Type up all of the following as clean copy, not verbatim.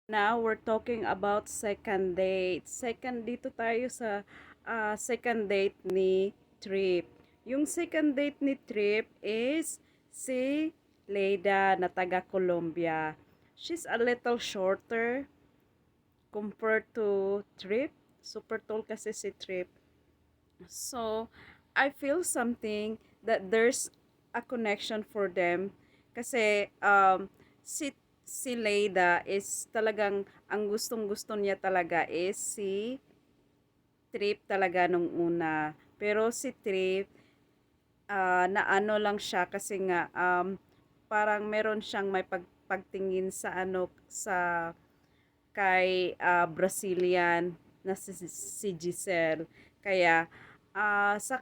Now, we're talking about second date. Dito tayo sa second date ni Trip. Yung second date ni Trip is si Leida na taga Colombia. She's a little shorter compared to Trip. Super tall kasi si Trip. So, I feel something that there's a connection for them kasi si Leida is talagang ang gustong-gusto niya talaga is si Trip talaga nung una. Pero si Trip na ano lang siya kasi nga parang meron siyang may pagtingin sa sa kay Brazilian na si Giselle. Kaya sa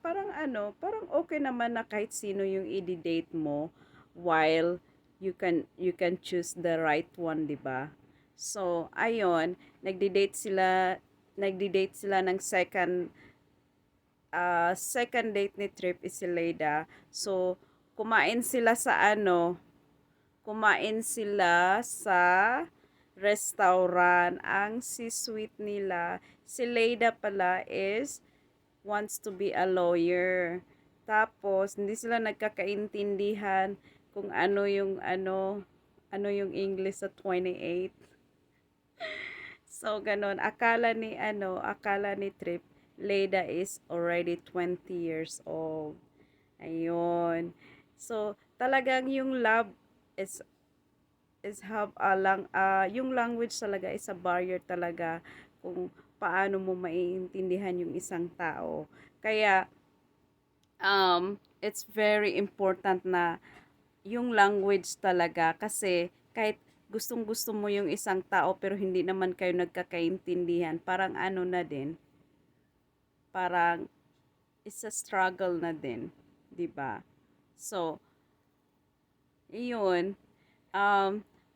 parang parang okay naman na kahit sino yung i-date mo while you can choose the right one, 'di ba? So, ayon, nagdi-date sila ng second date ni Trip is si Leida. So, kumain sila sa kumain sila sa restaurant. Ang si sweet nila, si Leida pala is wants to be a lawyer. Tapos, hindi sila nagkakaintindihan kung ano yung English sa 28. So, ganun. Akala ni Trip, Leida is already 20 years old. Ayun. So, talagang yung love is have yung language talaga is a barrier talaga kung paano mo maiintindihan yung isang tao. Kaya it's very important na yung language talaga kasi kahit gustong-gusto mo yung isang tao pero hindi naman kayo nagkakaintindihan, parang na din, parang it's a struggle na din, 'di ba? So, iyon,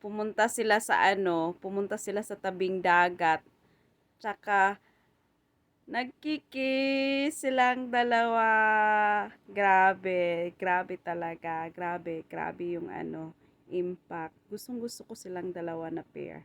pumunta sila sa tabing dagat. Tsaka, nagkikis silang dalawa. Grabe, grabe talaga. Grabe, grabe yung impact. Gustong gusto ko silang dalawa na pair.